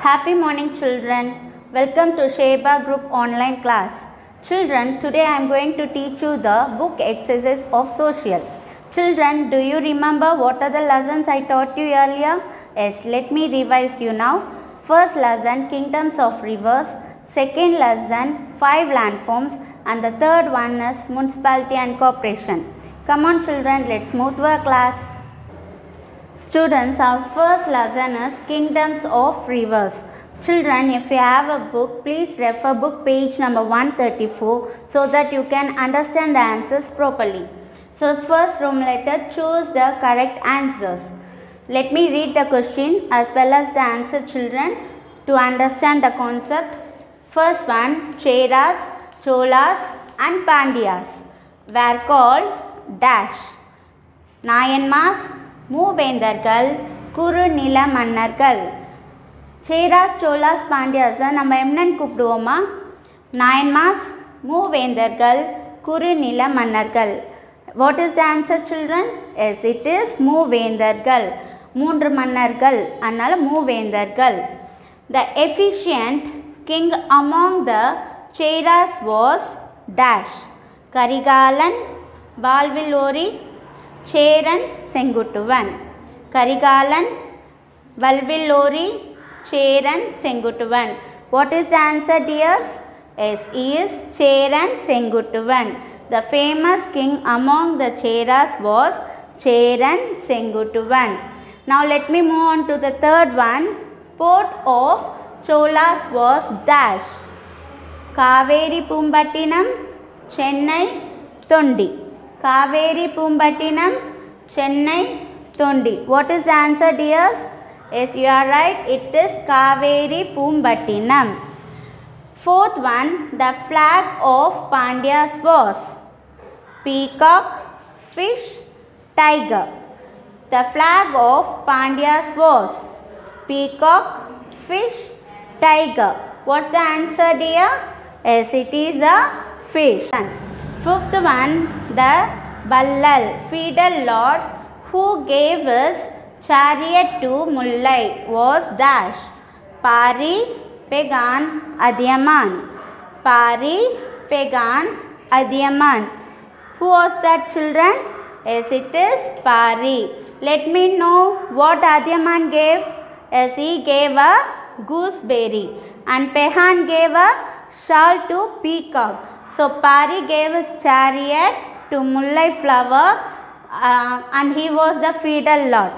Happy morning, children. Welcome to Sheba Group online class. Children, today I am going to teach you the book exercise of social. Children, do you remember what are the lessons I taught you earlier? Yes, let me revise you now. First lesson, kingdoms of rivers. Second lesson, 5 landforms. And the third one is municipality and corporation. Come on, children, let's move to our class. Students, our first lesson is Kingdoms of Rivers. Children, if you have a book, please refer book page number 134 so that you can understand the answers properly. So, first room letter, choose the correct answers. Let me read the question as well as the answer, children, to understand the concept. First one, Cheras, Cholas and Pandyas were called dash. Nayanmas, மூவேந்தர்கள் குறுநில மன்னர்கள். சேராஸ் சோலாஸ் பாண்டியாஸை நம்ம என்னன்னு கூப்பிடுவோமா? நாயன்மாஸ், மூவேந்தர்கள், குறுநில மன்னர்கள். What is the answer, children? Yes, it is மூவேந்தர்கள். 3 மன்னர்கள், அதனால மூவேந்தர்கள். The efficient king among the Cheras was dash. Karikalan, வாழ்வில்லோரி, Cheran, Senguttuvan. Karikalan, வல்வில்லோரி, Cheran, Senguttuvan. What is the answer, dears? Yes, he is Cheran Senguttuvan. The famous king among the Cheras was Cheran Senguttuvan. Now let me move on to the third one. Port of Cholas was dash. Kaveri Poompattinam, Chennai, Thondi. Kaveri Poompattinam, Chennai, Thondi. What is the answer, dears? Yes, you are right. It is Kaveri Pumbhattinam. Fourth one, the flag of Pandyas was peacock, fish, tiger. The flag of Pandyas was peacock, fish, tiger. What's the answer, dear? Yes, it is a fish. Fifth one, the Ballal, feudal lord who gave his chariot to Mullai was dash. Pari, Pegan, Adiyaman. Pari, Pegan, Adiyaman. Who was that, children? Yes, it is Pari. Let me know what Adiyaman gave. Yes, he gave a gooseberry and Pegan gave a shawl to peacock. So, Pari gave his chariot to Mullai flower and he was the feudal lord.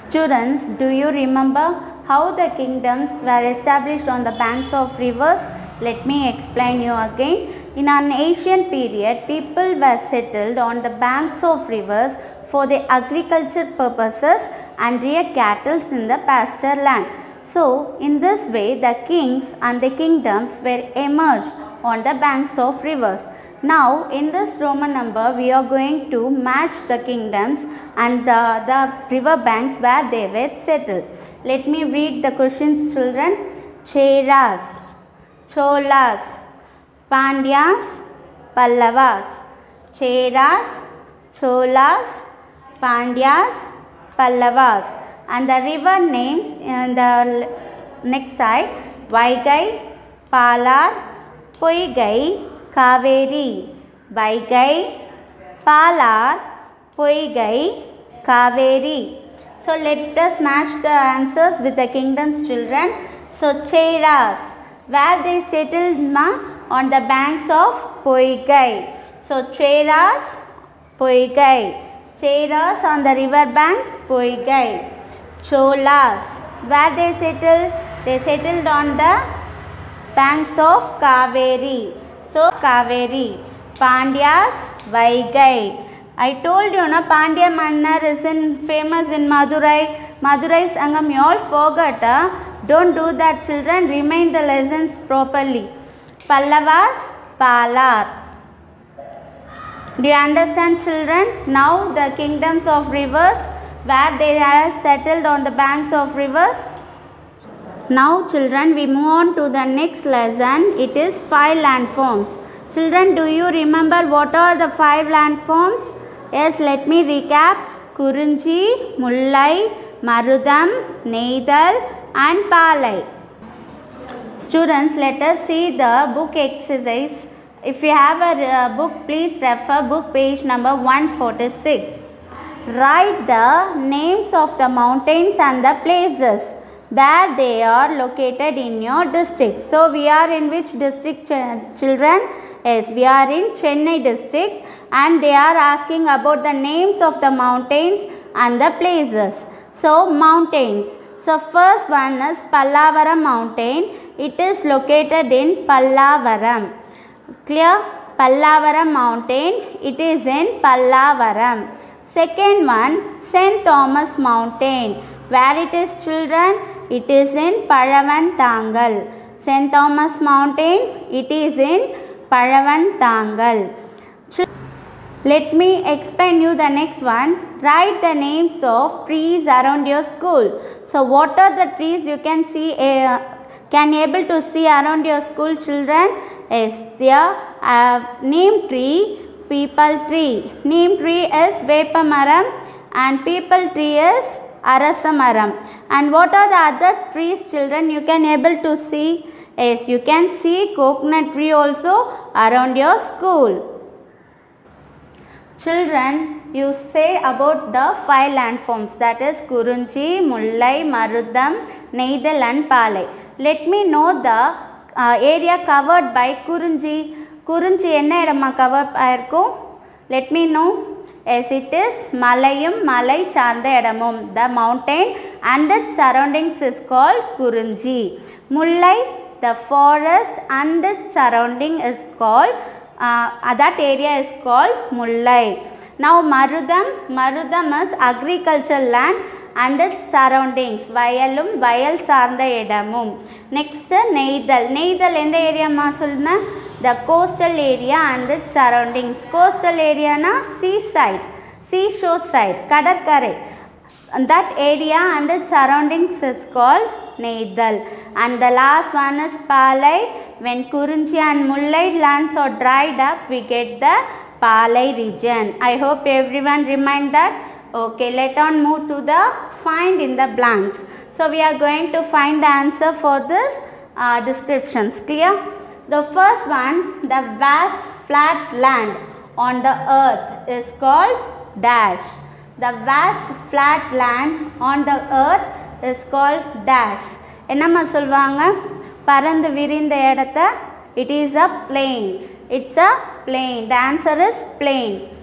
Students, do you remember how the kingdoms were established on the banks of rivers? Let me explain you again. In an ancient period, people were settled on the banks of rivers for the agriculture purposes and reared cattle in the pasture land. So, in this way, the kings and the kingdoms were emerged on the banks of rivers. Now, in this Roman number, we are going to match the kingdoms and the river banks where they were settled. Let me read the questions, children. Cheras, Cholas, Pandyas, Pallavas. Cheras, Cholas, Pandyas, Pallavas. And the river names in the next side, Vaigai, Palar, Poigai, Kaveri. Vaigai, Palar, Poigai, Kaveri. So, let us match the answers with the kingdoms, children. So, Cheras, where they settled on the banks of Poigai. So, Cheras, Poigai. Cheras on the river banks, Poigai. Cholas, where they settled? They settled on the banks of Kaveri. So, Kaveri. Pandyas, Vaigai. I told you, na, Pandya Mannar is famous in Madurai. Madurai Sangam, you all forgot. Don't do that, children. Remind the lessons properly. Pallavas, Palar. Do you understand, children? Now, the kingdoms of rivers, where they are settled on the banks of rivers. Now, children, we move on to the next lesson. It is 5 landforms. Children, do you remember what are the 5 landforms? Yes, let me recap. Kurunchi, Mullai, Marudam, Neidal and Palai. Students, let us see the book exercise. If you have a book, please refer book page number 146. Write the names of the mountains and the places where they are located in your district. So, we are in which district, children? Yes, we are in Chennai district, and they are asking about the names of the mountains and the places. So, mountains. So, first one is Pallavaram mountain. It is located in Pallavaram. Clear? Pallavaram mountain. It is in Pallavaram. Second one, St. Thomas mountain. Where it is, children? It is in Palavantangal. St. Thomas mountain. It is in Palavantangal. Let me explain you the next one. Write the names of trees around your school. So, what are the trees you can see? Can able to see around your school, children? Yes, there name tree, people tree. Name tree is Vepamaram and people tree is Arasamaram. And what are the other trees, children, you can able to see? Yes, you can see coconut tree also around your school. Children, you say about the 5 landforms, that is Kurunchi, Mullai, Marudam, Neidal and Palai. Let me know the area covered by Kurunchi. Kurunchi enna idama cover aayirukkum? Let me know. Yes, it is Malayum, Malai Charnda idamum. The mountain and its surroundings is called Kurunchi. Mullai, the forest and its surrounding is called, that area is called Mullai. Now Marudam is agricultural land and its surroundings, Vayalum, Vayal Sarnda Edamum. Next, Neidal. Neidal in the area ma solna? The coastal area and its surroundings. Coastal area na seaside, seashore side, Kadarkare. That area and its surroundings is called Neidal. And the last one is Palai. When Kurunchi and Mullai lands are dried up, we get the Palai region. I hope everyone remind that. Okay, let on move to the find in the blanks. So, we are going to find the answer for this descriptions. Clear? The first one, the vast flat land on the earth is called dash. The vast flat land on the earth is called dash. Enna solvaanga? Parandu virinda edatha? It is a plain. It's a plain. The answer is plain.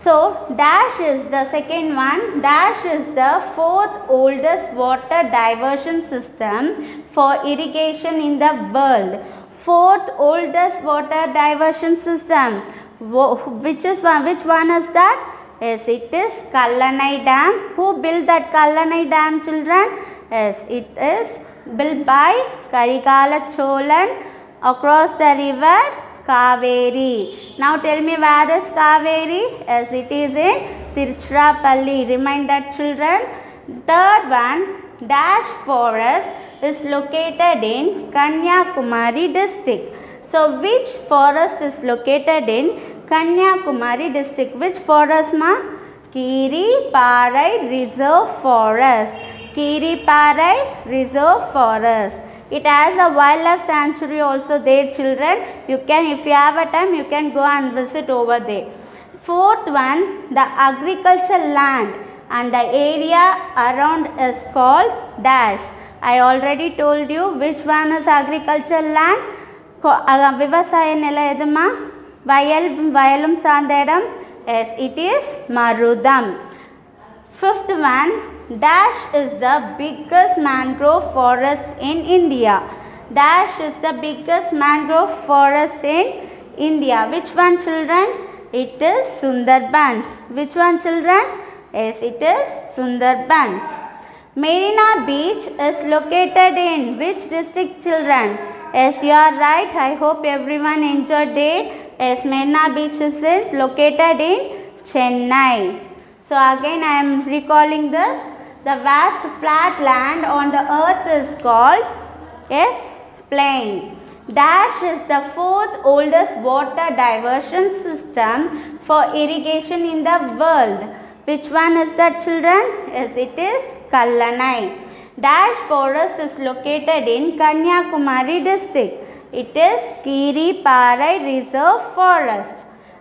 So, dash is the second one. Dash is the 4th oldest water diversion system for irrigation in the world. 4th oldest water diversion system. Which one is that? Yes, it is Kallanai Dam. Who built that Kallanai Dam, children? Yes, it is built by Karikala Cholan across the river Kaveri. Now tell me, where is Kaveri? Yes, it is in Tiruchirappalli. Remind that, children. Third one, dash forest is located in Kanyakumari district. So, which forest is located in Kanyakumari district? Which forest ma? Kiri Parai Reserve Forest. Kiri Parai Reserve Forest. It has a wildlife sanctuary also there, children. You can, if you have a time, you can go and visit over there. Fourth one, the agricultural land and the area around is called dash. I already told you which one is agricultural land. Vivasaya nela eduma? Vayalum Sandedam. Yes, it is Marudam. Fifth one, dash is the biggest mangrove forest in India. Dash is the biggest mangrove forest in India. Which one, children? It is Sundarbans. Which one, children? Yes, it is Sundarbans. Marina Beach is located in which district, children? Yes, you are right. I hope everyone enjoyed it. Yes, Marina Beach is located in Chennai. So, again I am recalling this. The vast flat land on the earth is called, yes, plain. Dash is the 4th oldest water diversion system for irrigation in the world. Which one is that, children? Yes, it is Kallanai. Dash forest is located in Kanyakumari district. It is Kiri Parai Reserve Forest.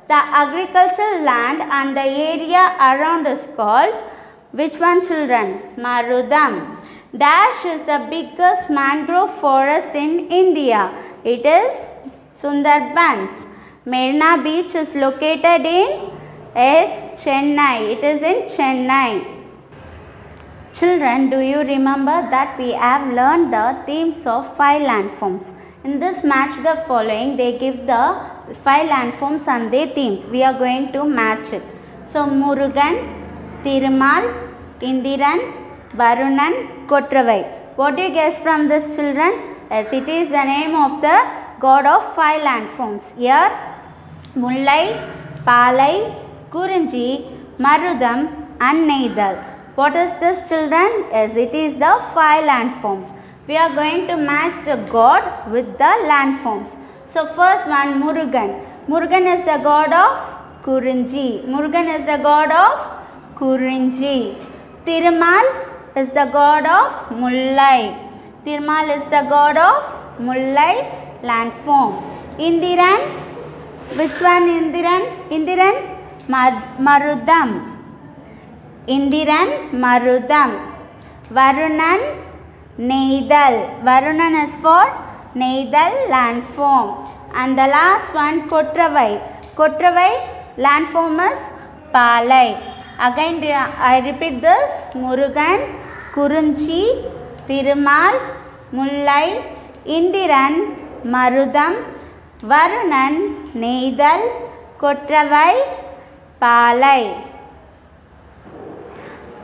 The agricultural land and the area around is called, which one children? Marudam. Dash is the biggest mangrove forest in India. It is Sundarbans. Marina Beach is located in Chennai. It is in Chennai. Children, do you remember that we have learned the themes of 5 landforms? In this match the following, they give the 5 landforms and their themes. We are going to match it. So, Murugan, Thirumal, Indiran, Varunan, Kotravai. What do you guess from this, children? Yes, it is the name of the god of 5 landforms. Here, Mullai, Palai, Kurinji, Marudam and Neidal. What is this, children? Yes, it is the 5 landforms. We are going to match the god with the landforms. So, first one, Murugan. Murugan is the god of Kurinji. Murugan is the god of Kurinji. Thirumal is the god of Mullai. Thirumal is the god of Mullai landform. Indiran, which one Indiran? Indiran Marudam. Indiran Marudam. Varunan Neidal. Varunan is for Neidal landform. And the last one, Kotravai. Kotravai landform is Palai. Again I repeat this: Murugan, Kurunchi, Thirumal, Mullai, Indiran, Marudam, Varunan, Neidal, Kotravai, Palai.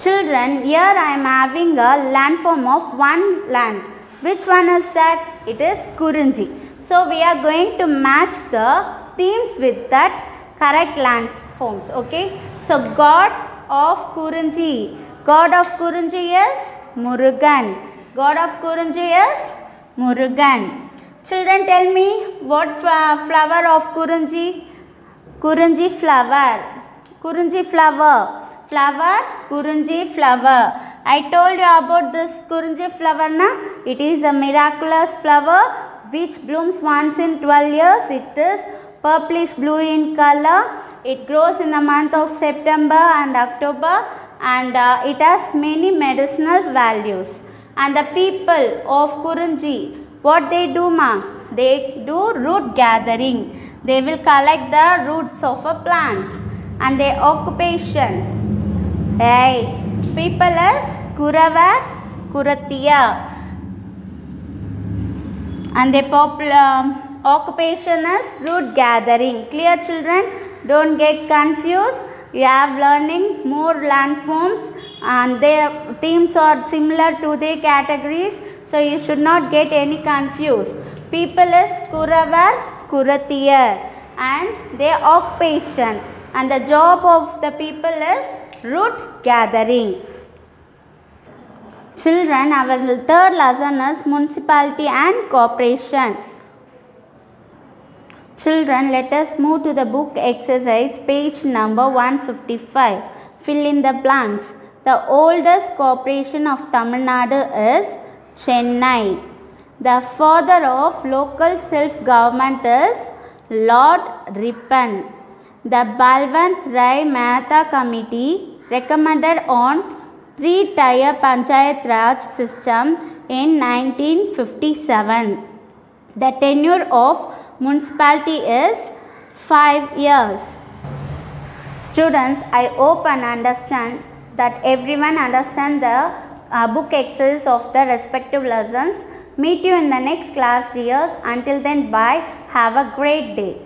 Children, here I am having a landform of one land. Which one is that? It is Kurinji. So, we are going to match the themes with that correct landforms. Okay. So, god of Kurinji. God of Kurinji is Murugan. God of Kurinji is Murugan. Children, tell me what flower of Kurinji? Kurinji flower. Kurinji flower. Flower, Kurunji flower. I told you about this Kurunji flower na. It is a miraculous flower which blooms once in 12 years. It is purplish blue in color. It grows in the month of September and October, and it has many medicinal values. And the people of Kurunji, what they do ma? They do root gathering. They will collect the roots of a plant. And their occupation. Hey, people is Kurava, Kuratiya, and the popular occupation is root gathering. Clear, children? Don't get confused. You have learning more landforms and their themes are similar to their categories. So, you should not get any confused. People is Kurava, Kuratiya, and their occupation, and the job of the people is root gathering. Children, our third lesson is municipality and corporation. Children, let us move to the book exercise, page number 155. Fill in the blanks. The oldest corporation of Tamil Nadu is Chennai. The father of local self-government is Lord Ripon. The Balwant Rai Mehta Committee recommended on 3-tier Panchayat Raj system in 1957. The tenure of municipality is 5 years. Students, I hope and understand that everyone understand the book exercise of the respective lessons. Meet you in the next class, dears. Until then, bye. Have a great day.